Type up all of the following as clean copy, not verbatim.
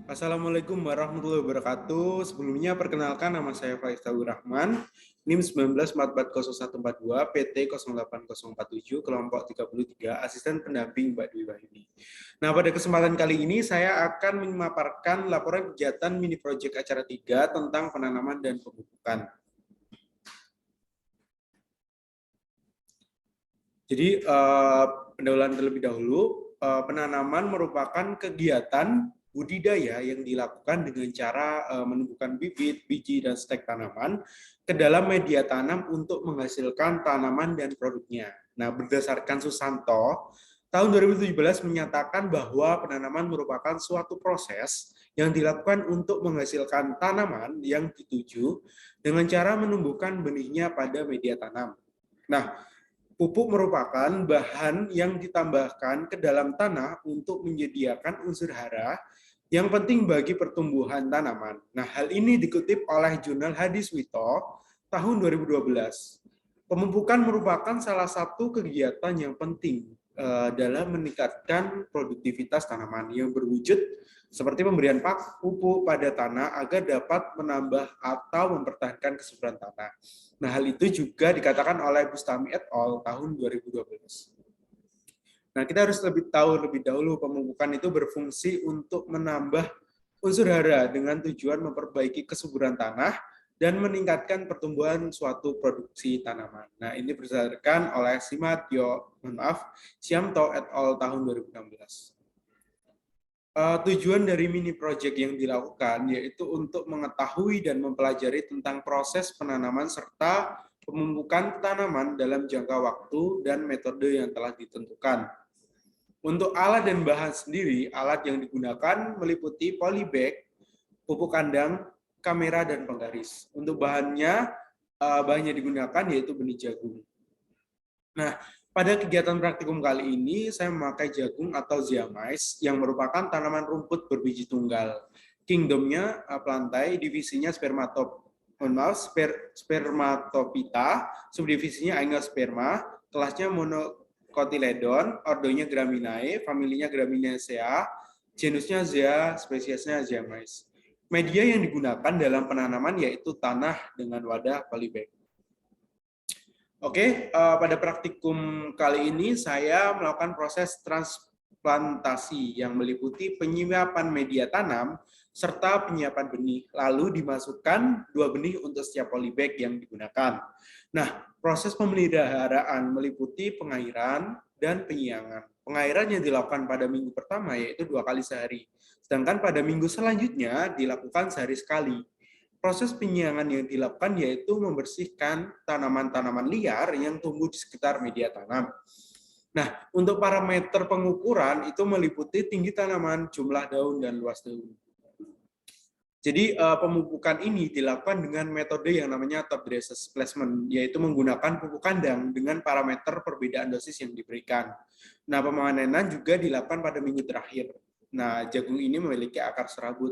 Assalamualaikum warahmatullahi wabarakatuh. Sebelumnya perkenalkan nama saya Faiz Tauhid Rahman, NIM 19440142, PT 08047, kelompok 33, asisten pendamping Mbak Dwi Wahyuni. Nah, pada kesempatan kali ini saya akan memaparkan laporan kegiatan mini project acara 3 tentang penanaman dan pemupukan. Jadi, pendahuluan terlebih dahulu, penanaman merupakan kegiatan budidaya yang dilakukan dengan cara menumbuhkan bibit, biji, dan stek tanaman ke dalam media tanam untuk menghasilkan tanaman dan produknya. Nah, berdasarkan Susanto, tahun 2017 menyatakan bahwa penanaman merupakan suatu proses yang dilakukan untuk menghasilkan tanaman yang dituju dengan cara menumbuhkan benihnya pada media tanam. Nah, pupuk merupakan bahan yang ditambahkan ke dalam tanah untuk menyediakan unsur hara yang penting bagi pertumbuhan tanaman. Nah, hal ini dikutip oleh jurnal Hadiswito tahun 2012. Pemupukan merupakan salah satu kegiatan yang penting dalam meningkatkan produktivitas tanaman yang berwujud seperti pemberian pupuk pada tanah agar dapat menambah atau mempertahankan kesuburan tanah. Nah, hal itu juga dikatakan oleh Bustami et al. Tahun 2012. Nah, kita harus tahu lebih dahulu pemupukan itu berfungsi untuk menambah unsur hara dengan tujuan memperbaiki kesuburan tanah dan meningkatkan pertumbuhan suatu produksi tanaman. Nah, ini berdasarkan oleh Siamto et al. Tahun 2016. Tujuan dari mini project yang dilakukan yaitu untuk mengetahui dan mempelajari tentang proses penanaman serta pemupukan tanaman dalam jangka waktu dan metode yang telah ditentukan. Untuk alat dan bahan sendiri, alat yang digunakan meliputi polybag, pupuk kandang, kamera, dan penggaris. Untuk bahannya digunakan yaitu benih jagung. Nah, pada kegiatan praktikum kali ini, saya memakai jagung atau ziamais yang merupakan tanaman rumput berbiji tunggal. Kingdomnya plantae, divisinya spermatopita, subdivisinya angiosperma, kelasnya monocotyledon, ordonya Graminae, familinya Graminaceae, genusnya Zea, spesiesnya ziamais. Media yang digunakan dalam penanaman yaitu tanah dengan wadah polybag. Oke, pada praktikum kali ini saya melakukan proses transplantasi yang meliputi penyiapan media tanam serta penyiapan benih, lalu dimasukkan 2 benih untuk setiap polybag yang digunakan. Nah, proses pemeliharaan meliputi pengairan dan penyiangan. Pengairan yang dilakukan pada minggu pertama yaitu 2 kali sehari, sedangkan pada minggu selanjutnya dilakukan sehari sekali. Proses penyiangan yang dilakukan yaitu membersihkan tanaman-tanaman liar yang tumbuh di sekitar media tanam. Nah, untuk parameter pengukuran itu meliputi tinggi tanaman, jumlah daun, dan luas daun. Jadi pemupukan ini dilakukan dengan metode yang namanya top dress placement, yaitu menggunakan pupuk kandang dengan parameter perbedaan dosis yang diberikan. Nah, pemanenan juga dilakukan pada minggu terakhir. Nah, jagung ini memiliki akar serabut.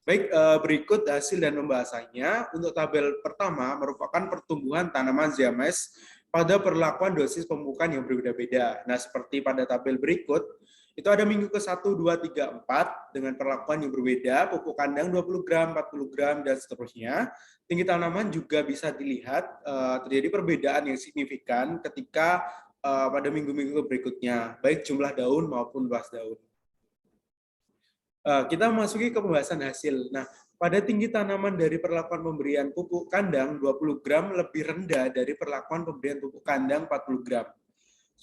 Baik, berikut hasil dan pembahasannya. Untuk tabel pertama merupakan pertumbuhan tanaman ziamais pada perlakuan dosis pemupukan yang berbeda-beda. Nah, seperti pada tabel berikut, itu ada minggu ke-1, 2, 3, 4 dengan perlakuan yang berbeda, pupuk kandang 20 gram, 40 gram, dan seterusnya. Tinggi tanaman juga bisa dilihat terjadi perbedaan yang signifikan ketika pada minggu-minggu berikutnya, baik jumlah daun maupun luas daun. Kita memasuki ke pembahasan hasil. Nah, pada tinggi tanaman dari perlakuan pemberian pupuk kandang 20 gram lebih rendah dari perlakuan pemberian pupuk kandang 40 gram.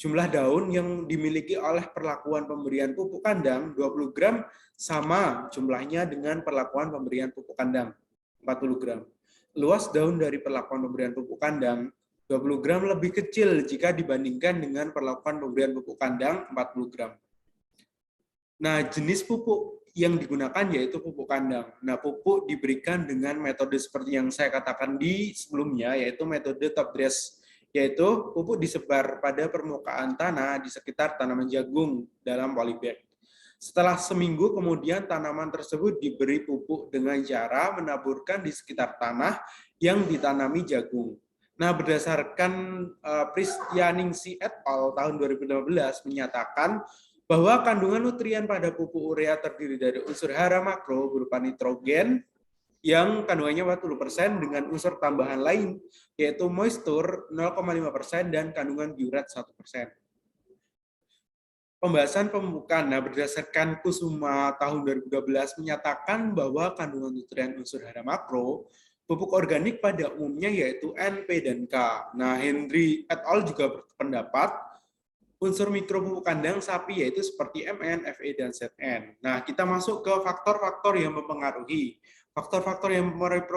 Jumlah daun yang dimiliki oleh perlakuan pemberian pupuk kandang 20 gram sama jumlahnya dengan perlakuan pemberian pupuk kandang 40 gram. Luas daun dari perlakuan pemberian pupuk kandang 20 gram lebih kecil jika dibandingkan dengan perlakuan pemberian pupuk kandang 40 gram. Nah, jenis pupuk yang digunakan yaitu pupuk kandang. Nah, pupuk diberikan dengan metode seperti yang saya katakan di sebelumnya, yaitu metode top dress, yaitu pupuk disebar pada permukaan tanah di sekitar tanaman jagung dalam polybag. Setelah seminggu kemudian tanaman tersebut diberi pupuk dengan cara menaburkan di sekitar tanah yang ditanami jagung. Nah, berdasarkan Pristianingsi et al. Tahun 2015 menyatakan bahwa kandungan nutrien pada pupuk urea terdiri dari unsur hara makro berupa nitrogen yang kandungannya 40% dengan unsur tambahan lain yaitu moisture 0,5% dan kandungan biuret 1%. Pembahasan pemupukan. Nah, berdasarkan Kusuma tahun 2012 menyatakan bahwa kandungan nutrien unsur hara makro pupuk organik pada umumnya yaitu N, P, dan K. Nah, Henry et al. Juga berpendapat unsur mikro pupuk kandang sapi yaitu seperti Mn, Fe, dan Zn. Nah, kita masuk ke faktor-faktor yang mempengaruhi. Faktor-faktor yang mempengaruhi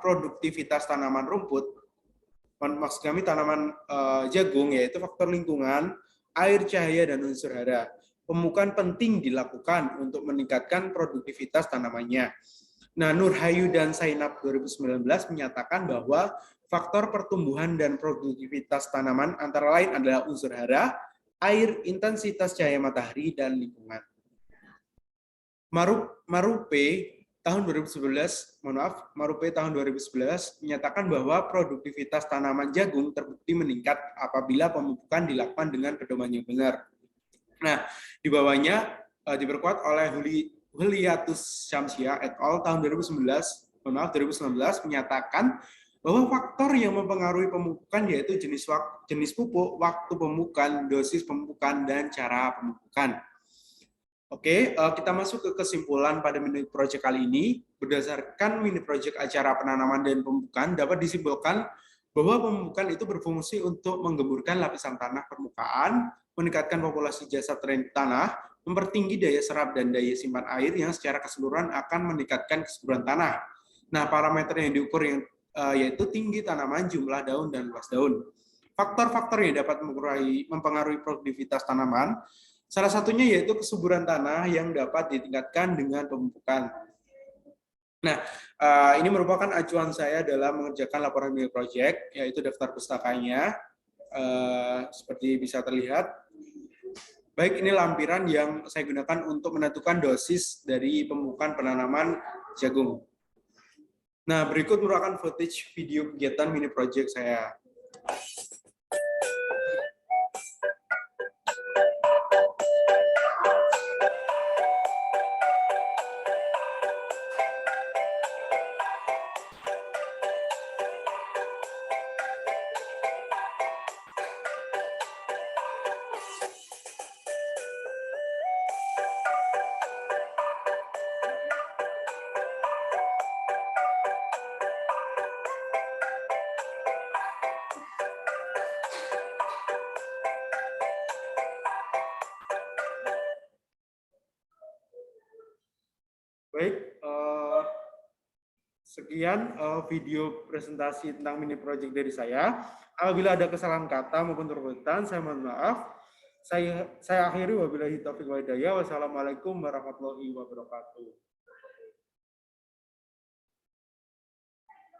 produktivitas tanaman rumput, maksud kami tanaman jagung, yaitu faktor lingkungan, air, cahaya, dan unsur hara. Pemupukan penting dilakukan untuk meningkatkan produktivitas tanamannya. Nah, Nurhayu dan Sainab 2019 menyatakan bahwa faktor pertumbuhan dan produktivitas tanaman antara lain adalah unsur hara, air, intensitas cahaya matahari, dan lingkungan. Marupe tahun 2011 menyatakan bahwa produktivitas tanaman jagung terbukti meningkat apabila pemupukan dilakukan dengan pedoman yang benar. Nah, di bawahnya diperkuat oleh Huliatus Syamsia et al. Tahun 2019 menyatakan bahwa faktor yang mempengaruhi pemupukan yaitu jenis pupuk, waktu pemupukan, dosis pemupukan, dan cara pemupukan. Oke, kita masuk ke kesimpulan pada mini project kali ini. Berdasarkan mini project acara penanaman dan pemupukan, dapat disimpulkan bahwa pemupukan itu berfungsi untuk menggemburkan lapisan tanah permukaan, meningkatkan populasi jasad tanah, mempertinggi daya serap dan daya simpan air yang secara keseluruhan akan meningkatkan kesuburan tanah. Nah, parameter yang diukur yaitu tinggi tanaman, jumlah daun, dan luas daun. Faktor-faktor yang dapat mempengaruhi produktivitas tanaman, salah satunya yaitu kesuburan tanah yang dapat ditingkatkan dengan pemupukan. Nah, ini merupakan acuan saya dalam mengerjakan laporan mini project, yaitu daftar pustakanya. Seperti bisa terlihat. Baik, ini lampiran yang saya gunakan untuk menentukan dosis dari pemupukan penanaman jagung. Nah, berikut merupakan footage video kegiatan mini project saya. Baik, sekian video presentasi tentang mini project dari saya. Apabila ada kesalahan kata maupun turutan, saya mohon maaf. Saya akhiri wabillahi taufiq wal hidayah. Wassalamualaikum warahmatullahi wabarakatuh.